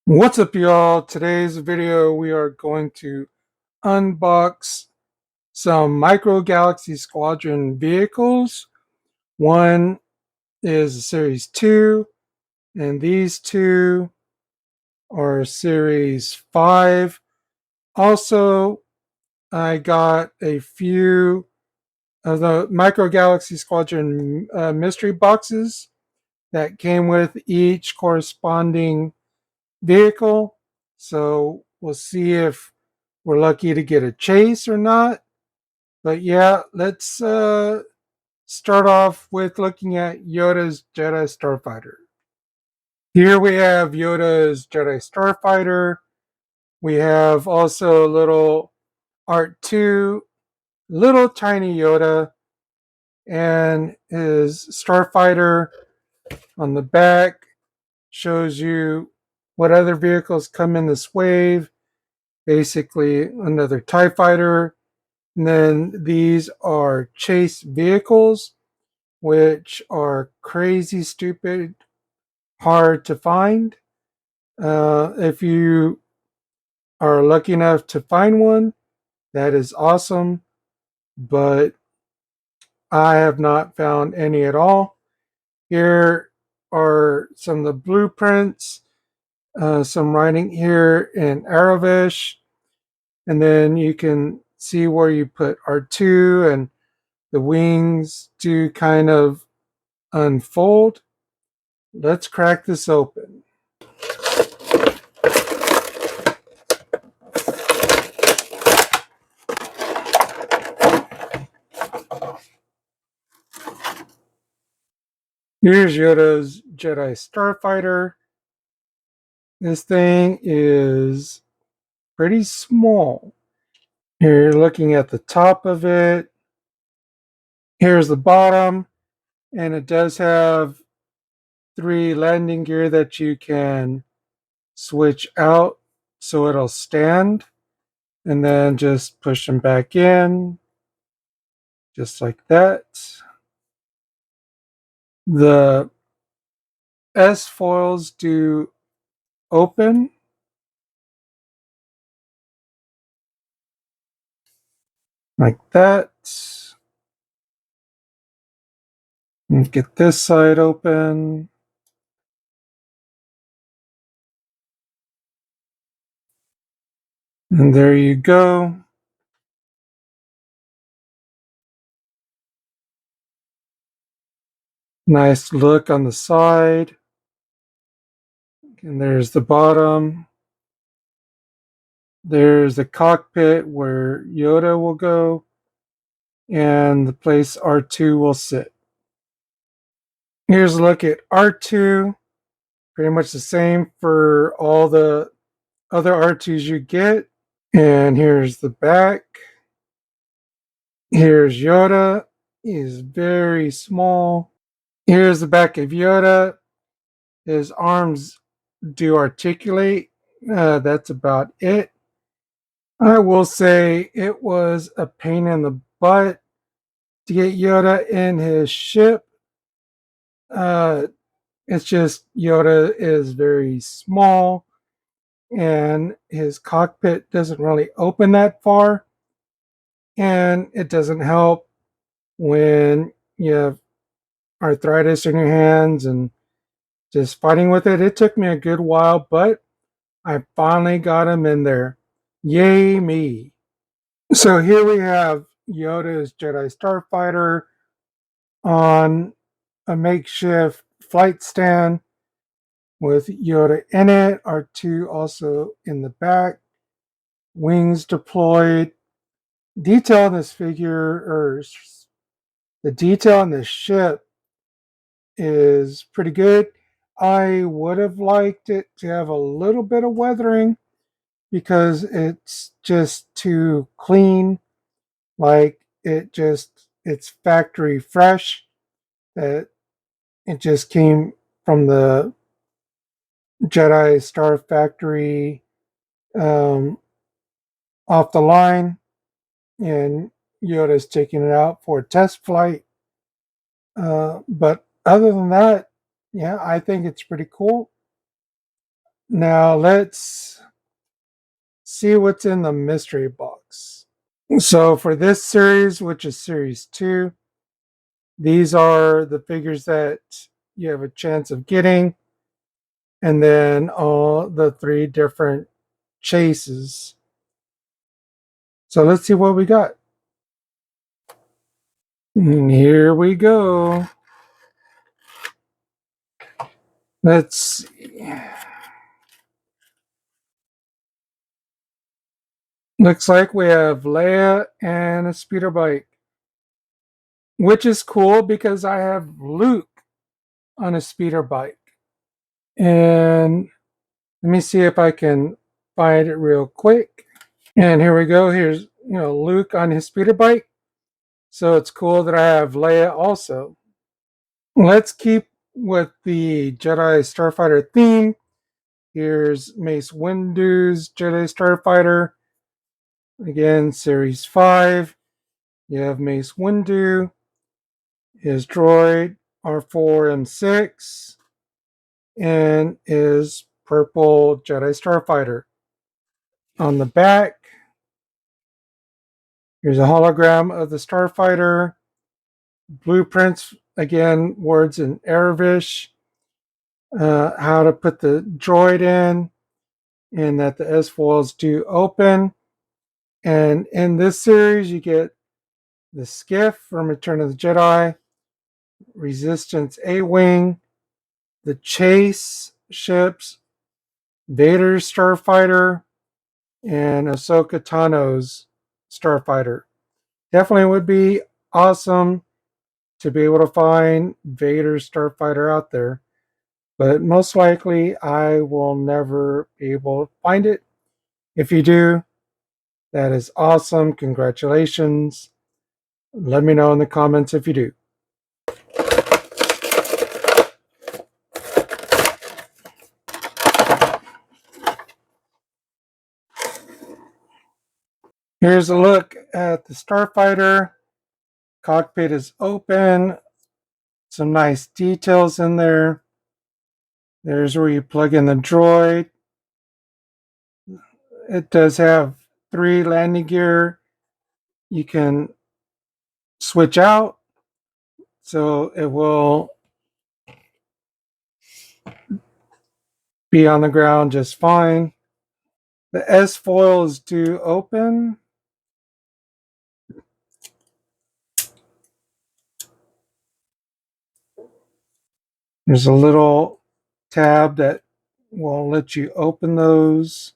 What's up, y'all? Today's video we are going to unbox some micro galaxy squadron vehicles. One is series 2 and these two are series 5. Also, I got a few of the micro galaxy squadron mystery boxes that came with each corresponding vehicle. So we'll see if we're lucky to get a chase or not. But yeah, let's start off with looking at Yoda's Jedi Starfighter. Here we have Yoda's Jedi Starfighter. We have also little R2, little tiny Yoda, and his Starfighter on the back shows you what other vehicles come in this wave. Basically, another TIE fighter. And then these are chase vehicles, which are crazy, stupid, hard to find. If you are lucky enough to find one, that is awesome. But I have not found any at all. Here are some of the blueprints, some writing here in Arabic, and then you can see where you put R2 and the wings do kind of unfold. Let's crack this open. Here's Yoda's Jedi Starfighter. This thing is pretty small. Here you're looking at the top of it. Here's the bottom, and it does have 3 landing gear that you can switch out so it'll stand, and then just push them back in, just like that. The S foils do open, like that. And get this side open. And there you go. Nice look on the side. And there's the bottom. There's the cockpit where Yoda will go, and the place R2 will sit. Here's a look at R2. Pretty much the same for all the other R2s you get. And here's the back. Here's Yoda. He is very small. Here's the back of Yoda. His arms do articulate. That's about it. I will say it was a pain in the butt to get Yoda in his ship. Uh, it's just Yoda is very small and his cockpit doesn't really open that far. And it doesn't help when you have arthritis in your hands and just fighting with it. It took me a good while, but I finally got him in there. Yay me. So here we have Yoda's Jedi Starfighter on a makeshift flight stand with Yoda in it, R2 also in the back, wings deployed. Detail on this figure, or the detail on this ship, is pretty good. I would have liked it to have a little bit of weathering because it's just too clean. Like it's factory fresh. That it just came from the Jedi Star Factory um, off the line, and Yoda's taking it out for a test flight. But other than that, yeah, I think it's pretty cool. Now let's see what's in the mystery box. So for this series, which is series 2, these are the figures that you have a chance of getting, and then all the 3 different chases. So let's see what we got. And here we go. Let's see. Looks like we have Leia and a speeder bike, which is cool because I have Luke on a speeder bike. And let me see if I can find it real quick. And here we go. Here's Luke on his speeder bike. So it's cool that I have Leia also. Let's keep with the Jedi Starfighter theme. Here's Mace Windu's Jedi Starfighter. Again, Series 5. You have Mace Windu, his droid R4M6, and his purple Jedi Starfighter. On the back, here's a hologram of the Starfighter. Blueprints, again, words in Arabic. How to put the droid in, and that the S foils do open. And in this series, you get the skiff from Return of the Jedi, Resistance A-Wing, the chase ships, Vader's Starfighter, and Ahsoka Tano's Starfighter. Definitely would be awesome to be able to find Vader's Starfighter out there, but most likely I will never be able to find it. If you do, that is awesome. Congratulations. Let me know in the comments if you do. Here's a look at the Starfighter. Cockpit is open. Some nice details in there. There's where you plug in the droid. It does have 3 landing gear. You can switch out, so it will be on the ground just fine. The S foils do open. There's a little tab that will let you open those.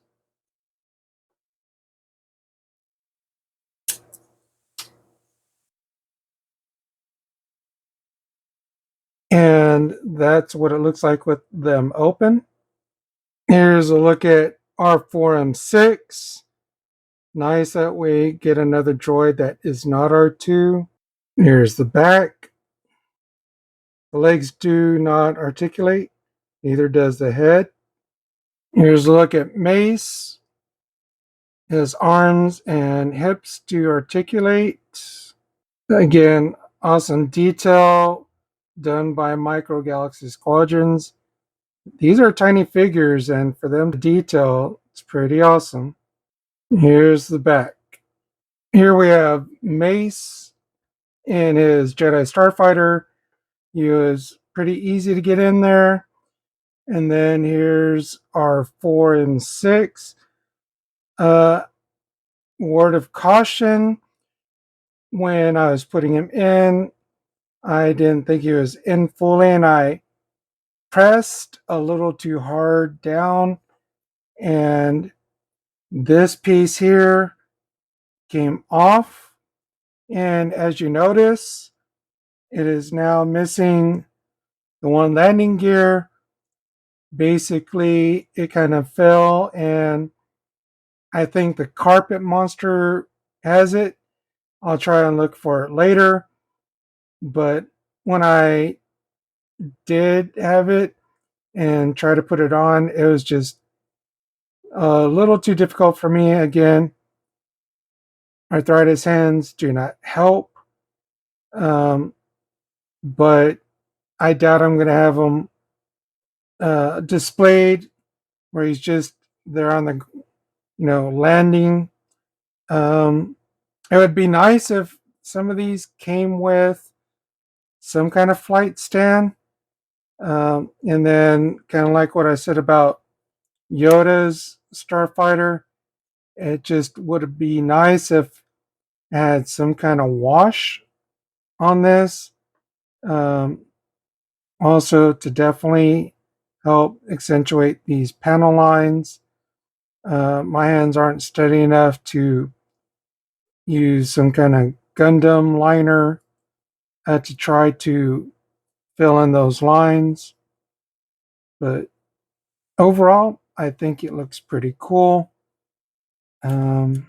And that's what it looks like with them open. Here's a look at R4M6. Nice that we get another droid that is not R2. Here's the back. The legs do not articulate, neither does the head. Here's a look at Mace. His arms and hips do articulate. Again, awesome detail done by Micro Galaxy Squadrons. These are tiny figures, and for them to detail, it's pretty awesome. Here's the back. Here we have Mace in his Jedi Starfighter. He was pretty easy to get in there. And then here's our 4 and 6. Word of caution, when I was putting him in, I didn't think he was in fully, and I pressed a little too hard down, and this piece here came off. And as you notice, it is now missing the one landing gear. Basically, it kind of fell, and I think the carpet monster has it. I'll try and look for it later. But when I did have it and try to put it on, it was just a little too difficult for me. Again, arthritis hands do not help. But I doubt I'm going to have them displayed where he's just there on the landing. It would be nice if some of these came with some kind of flight stand. And then, kind of like what I said about Yoda's Starfighter, it just would be nice if it had some kind of wash on this. Um, Also, to definitely help accentuate these panel lines. My hands aren't steady enough to use some kind of Gundam liner to try to fill in those lines. But overall, I think it looks pretty cool. Um,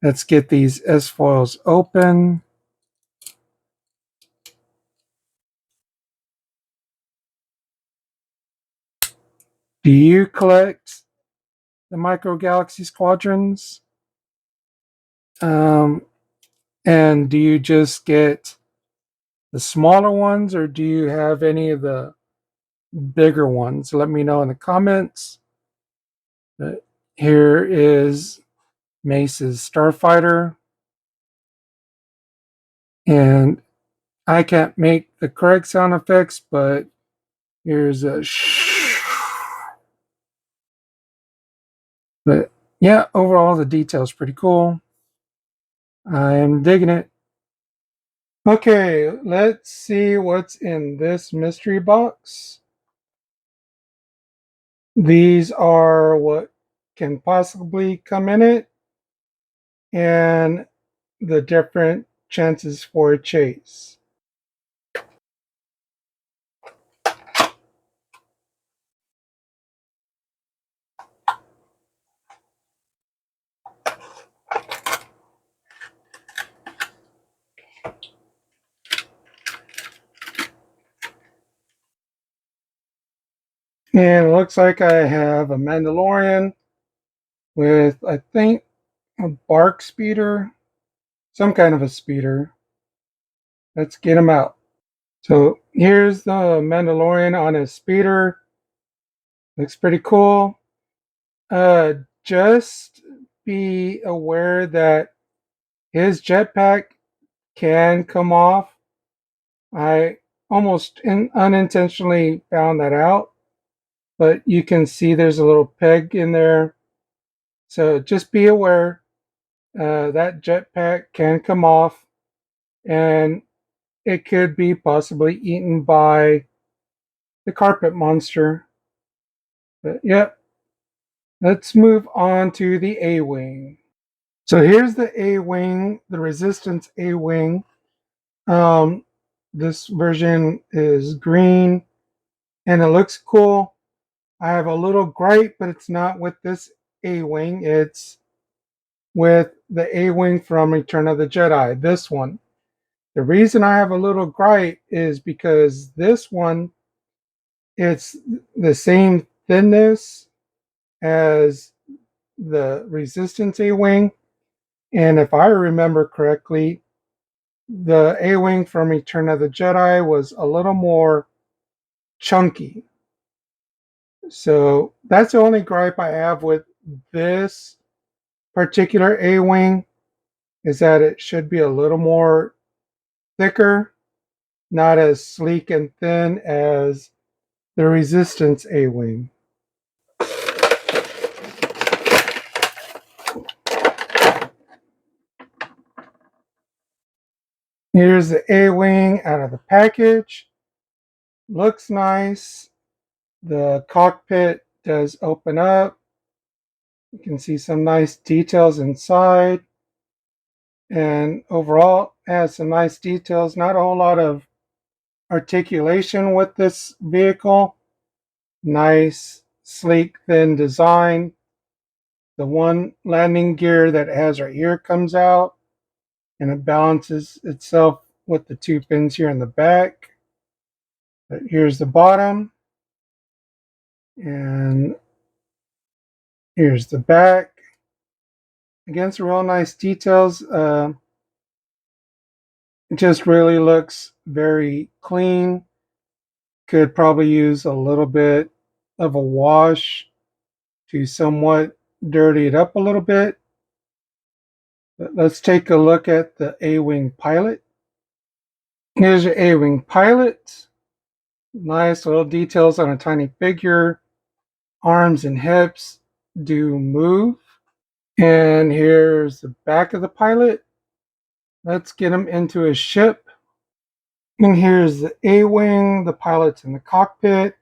let's get these S foils open. Do you collect the Micro Galaxy Squadrons? Um, and do you just get the smaller ones, or do you have any of the bigger ones? Let me know in the comments. But here is Mace's Starfighter, and I can't make the correct sound effects, but here's a shh. But yeah, overall the detail's pretty cool. I am digging it. Okay, let's see what's in this mystery box. These are what can possibly come in it, and the different chances for a chase. And it looks like I have a Mandalorian with, I think, a bark speeder, some kind of a speeder. Let's get him out. So here's the Mandalorian on his speeder. Looks pretty cool. Just be aware that his jetpack can come off. I almost unintentionally found that out, but you can see there's a little peg in there. So just be aware that jetpack can come off, and it could be possibly eaten by the carpet monster. But yep, let's move on to the A-Wing. So here's the A-Wing, the Resistance A-Wing. Um, this version is green and it looks cool. I have a little gripe, but it's not with this A-Wing. It's with the A-Wing from Return of the Jedi, this one. The reason I have a little gripe is because this one, it's the same thinness as the Resistance A-Wing. And if I remember correctly, the A-Wing from Return of the Jedi was a little more chunky. So that's the only gripe I have with this particular A-Wing, is that it should be a little more thicker, not as sleek and thin as the Resistance A-Wing. Here's the A-Wing out of the package. Looks nice. The cockpit does open up. You can see some nice details inside. And overall, it has some nice details. Not a whole lot of articulation with this vehicle. Nice, sleek, thin design. The one landing gear that it has right here comes out, and it balances itself with the two pins here in the back. But here's the bottom, and here's the back. Again, some real nice details. It just really looks very clean. Could probably use a little bit of a wash to somewhat dirty it up a little bit. But let's take a look at the A-Wing pilot. Here's your A-Wing pilot. Nice little details on a tiny figure. Arms and hips do move. And here's the back of the pilot. Let's get him into his ship. And here's the A-Wing, the pilot's in the cockpit.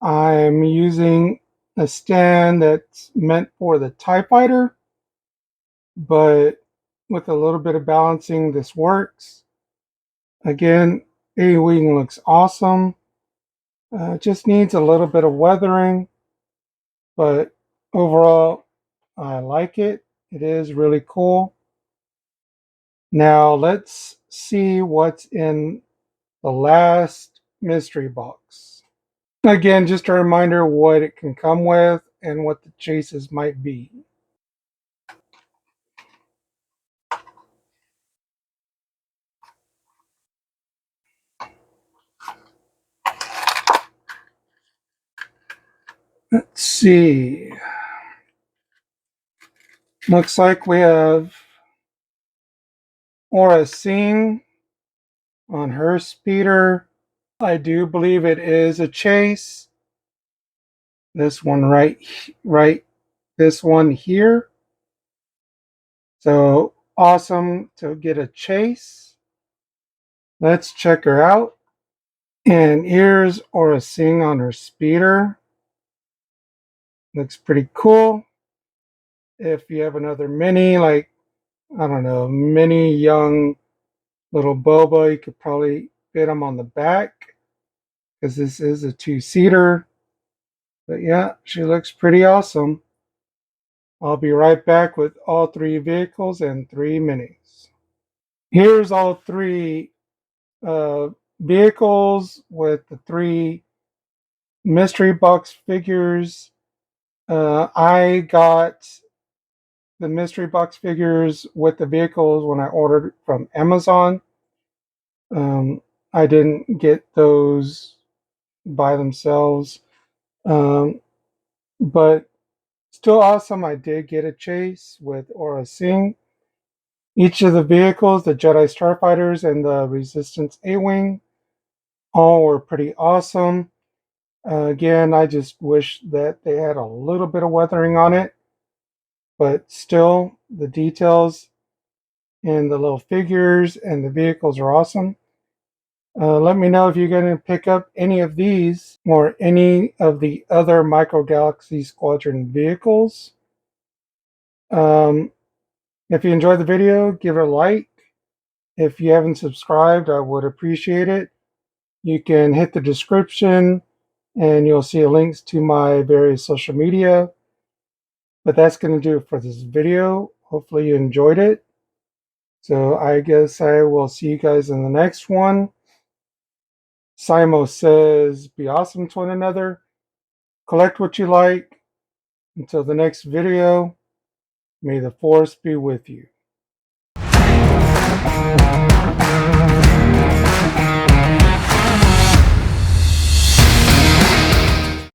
I'm using a stand that's meant for the TIE Fighter, but with a little bit of balancing, this works. Again, A-Wing looks awesome. Just needs a little bit of weathering, but overall, I like it. It is really cool. Now let's see what's in the last mystery box. Again, just a reminder what it can come with and what the chases might be. Let's see. Looks like we have Aura Singh on her speeder. I do believe it is a chase. This one right, this one here. So awesome to get a chase. Let's check her out. And here's Aura Singh on her speeder. Looks pretty cool. If you have another mini, like, I don't know, mini young little Boba, you could probably fit them on the back because this is a two-seater. But yeah, she looks pretty awesome. I'll be right back with all three vehicles and three minis. Here's all three uh, vehicles with the three mystery box figures. I got the mystery box figures with the vehicles when I ordered from Amazon. I didn't get those by themselves, but still awesome. I did get a chase with Aura Singh. Each of the vehicles, the Jedi Starfighters and the Resistance A-Wing, all were pretty awesome. Again, I just wish that they had a little bit of weathering on it, but still, the details in the little figures and the vehicles are awesome. Let me know if you're going to pick up any of these or any of the other Micro Galaxy Squadron vehicles. If you enjoyed the video, give it a like. If you haven't subscribed, I would appreciate it. You can hit the description and you'll see links to my various social media. But that's going to do it for this video. Hopefully you enjoyed it. So I guess I will see you guys in the next one. Simo says, be awesome to one another. Collect what you like. Until the next video, may the force be with you.